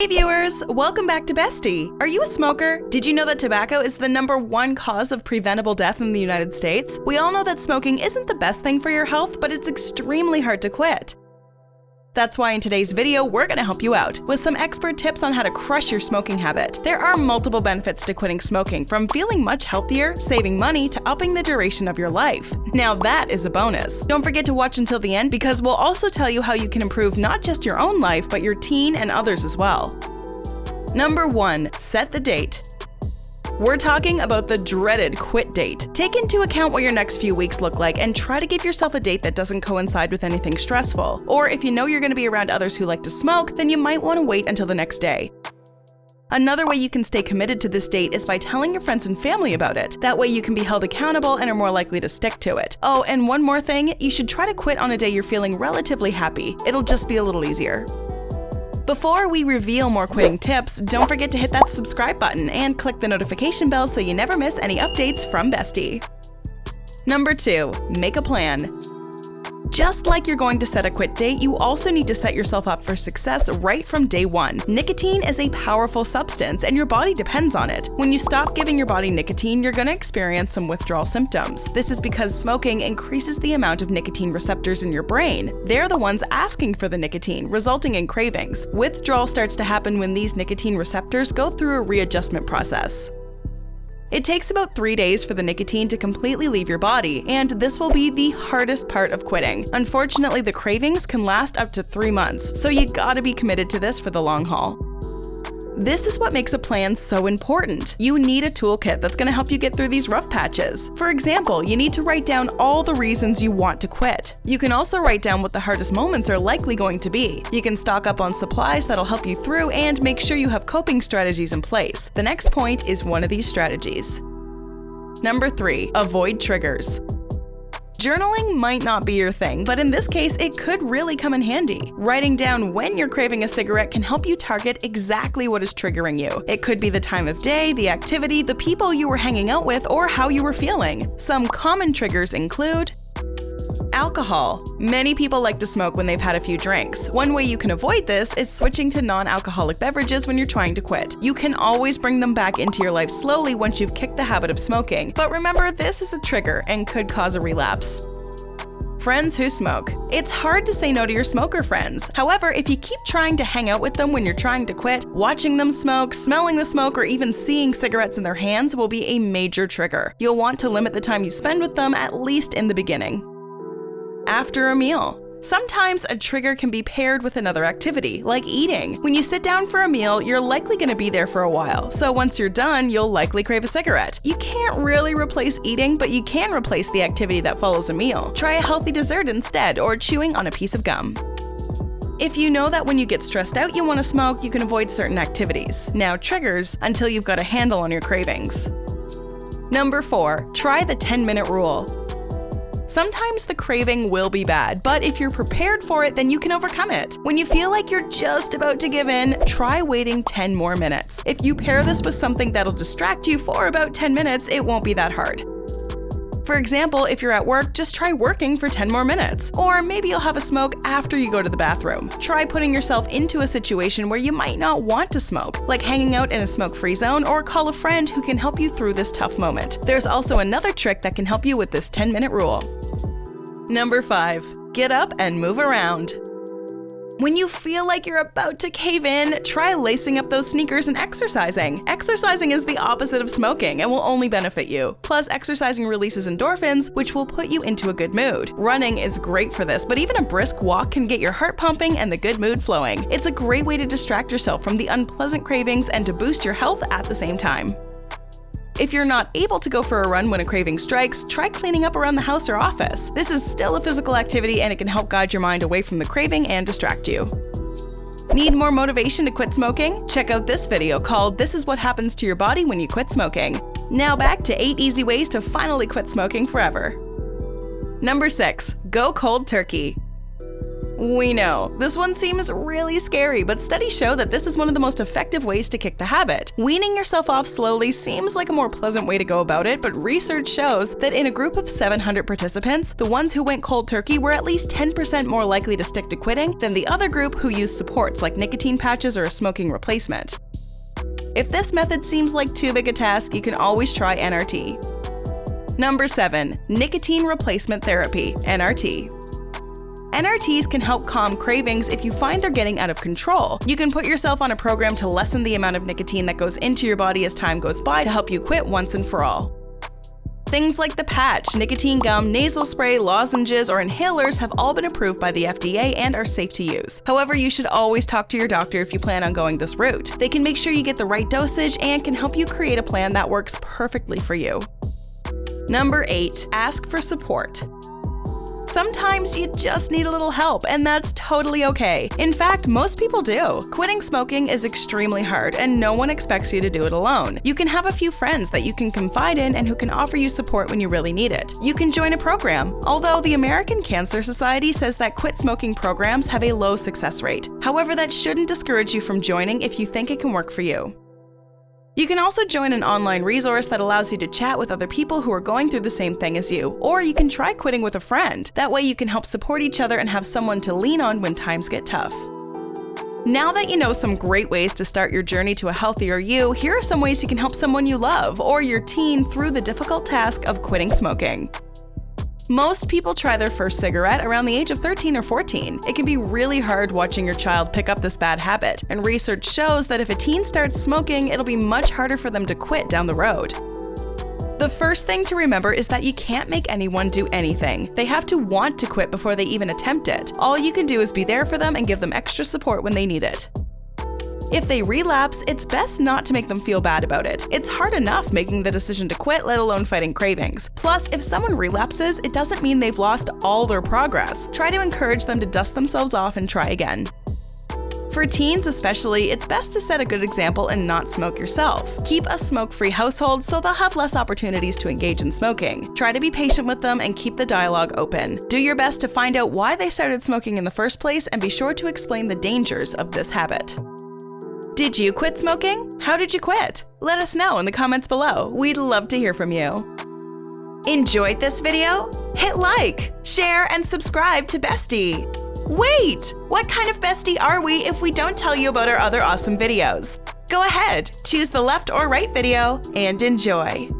Hey viewers, welcome back to Bestie. Are you a smoker? Did you know that tobacco is the #1 cause of preventable death in the United States? We all know that smoking isn't the best thing for your health, but it's extremely hard to quit. That's why in today's video, we're gonna help you out with some expert tips on how to crush your smoking habit. There are multiple benefits to quitting smoking, from feeling much healthier, saving money, to upping the duration of your life. Now that is a bonus. Don't forget to watch until the end because we'll also tell you how you can improve not just your own life, but your teen and others as well. Number 1, set the date. We're talking about the dreaded quit date. Take into account what your next few weeks look like and try to give yourself a date that doesn't coincide with anything stressful. Or if you know you're going to be around others who like to smoke, then you might want to wait until the next day. Another way you can stay committed to this date is by telling your friends and family about it. That way you can be held accountable and are more likely to stick to it. Oh, and one more thing, you should try to quit on a day you're feeling relatively happy. It'll just be a little easier. Before we reveal more quitting tips, don't forget to hit that subscribe button and click the notification bell so you never miss any updates from Bestie. Number 2, make a plan. Just like you're going to set a quit date, you also need to set yourself up for success right from day 1. Nicotine is a powerful substance and your body depends on it. When you stop giving your body nicotine, you're going to experience some withdrawal symptoms. This is because smoking increases the amount of nicotine receptors in your brain. They're the ones asking for the nicotine, resulting in cravings. Withdrawal starts to happen when these nicotine receptors go through a readjustment process. It takes about 3 days for the nicotine to completely leave your body, and this will be the hardest part of quitting. Unfortunately, the cravings can last up to 3 months, so you gotta be committed to this for the long haul. This is what makes a plan so important. You need a toolkit that's gonna help you get through these rough patches. For example, you need to write down all the reasons you want to quit. You can also write down what the hardest moments are likely going to be. You can stock up on supplies that'll help you through and make sure you have coping strategies in place. The next point is one of these strategies. Number 3, avoid triggers. Journaling might not be your thing, but in this case, it could really come in handy. Writing down when you're craving a cigarette can help you target exactly what is triggering you. It could be the time of day, the activity, the people you were hanging out with, or how you were feeling. Some common triggers include alcohol. Many people like to smoke when they've had a few drinks. One way you can avoid this is switching to non-alcoholic beverages when you're trying to quit. You can always bring them back into your life slowly once you've kicked the habit of smoking, but remember, this is a trigger and could cause a relapse. Friends who smoke. It's hard to say no to your smoker friends. However, if you keep trying to hang out with them when you're trying to quit, watching them smoke, smelling the smoke, or even seeing cigarettes in their hands will be a major trigger. You'll want to limit the time you spend with them, at least in the beginning. After a meal. Sometimes a trigger can be paired with another activity, like eating. When you sit down for a meal, you're likely going to be there for a while, so once you're done, you'll likely crave a cigarette. You can't really replace eating, but you can replace the activity that follows a meal. Try a healthy dessert instead, or chewing on a piece of gum. If you know that when you get stressed out you want to smoke, you can avoid certain activities. Now triggers, until you've got a handle on your cravings. Number 4, try the 10-minute rule. Sometimes the craving will be bad, but if you're prepared for it, then you can overcome it. When you feel like you're just about to give in, try waiting 10 more minutes. If you pair this with something that'll distract you for about 10 minutes, it won't be that hard. For example, if you're at work, just try working for 10 more minutes. Or maybe you'll have a smoke after you go to the bathroom. Try putting yourself into a situation where you might not want to smoke, like hanging out in a smoke-free zone, or call a friend who can help you through this tough moment. There's also another trick that can help you with this 10-minute rule. Number 5, get up and move around. When you feel like you're about to cave in, try lacing up those sneakers and exercising. Exercising is the opposite of smoking and will only benefit you. Plus, exercising releases endorphins, which will put you into a good mood. Running is great for this, but even a brisk walk can get your heart pumping and the good mood flowing. It's a great way to distract yourself from the unpleasant cravings and to boost your health at the same time. If you're not able to go for a run when a craving strikes, try cleaning up around the house or office. This is still a physical activity and it can help guide your mind away from the craving and distract you. Need more motivation to quit smoking? Check out this video called "This is what happens to your body when you quit smoking." Now back to 8 easy ways to finally quit smoking forever. Number 6, go cold turkey. We know, this one seems really scary, but studies show that this is one of the most effective ways to kick the habit. Weaning yourself off slowly seems like a more pleasant way to go about it, but research shows that in a group of 700 participants, the ones who went cold turkey were at least 10% more likely to stick to quitting than the other group who used supports like nicotine patches or a smoking replacement. If this method seems like too big a task, you can always try NRT. Number 7. Nicotine replacement therapy, NRT. NRTs can help calm cravings if you find they're getting out of control. You can put yourself on a program to lessen the amount of nicotine that goes into your body as time goes by to help you quit once and for all. Things like the patch, nicotine gum, nasal spray, lozenges, or inhalers have all been approved by the FDA and are safe to use. However, you should always talk to your doctor if you plan on going this route. They can make sure you get the right dosage and can help you create a plan that works perfectly for you. Number 8. Ask for support. Sometimes you just need a little help, and that's totally okay. In fact, most people do. Quitting smoking is extremely hard, and no one expects you to do it alone. You can have a few friends that you can confide in and who can offer you support when you really need it. You can join a program, although the American Cancer Society says that quit smoking programs have a low success rate. However, that shouldn't discourage you from joining if you think it can work for you. You can also join an online resource that allows you to chat with other people who are going through the same thing as you, or you can try quitting with a friend. That way you can help support each other and have someone to lean on when times get tough. Now that you know some great ways to start your journey to a healthier you, here are some ways you can help someone you love or your teen through the difficult task of quitting smoking. Most people try their first cigarette around the age of 13 or 14. It can be really hard watching your child pick up this bad habit, and research shows that if a teen starts smoking, it'll be much harder for them to quit down the road. The first thing to remember is that you can't make anyone do anything. They have to want to quit before they even attempt it. All you can do is be there for them and give them extra support when they need it. If they relapse, it's best not to make them feel bad about it. It's hard enough making the decision to quit, let alone fighting cravings. Plus, if someone relapses, it doesn't mean they've lost all their progress. Try to encourage them to dust themselves off and try again. For teens especially, it's best to set a good example and not smoke yourself. Keep a smoke-free household so they'll have less opportunities to engage in smoking. Try to be patient with them and keep the dialogue open. Do your best to find out why they started smoking in the first place and be sure to explain the dangers of this habit. Did you quit smoking? How did you quit? Let us know in the comments below. We'd love to hear from you. Enjoyed this video? Hit like, share, and subscribe to Bestie. Wait! What kind of bestie are we if we don't tell you about our other awesome videos? Go ahead, choose the left or right video, and enjoy.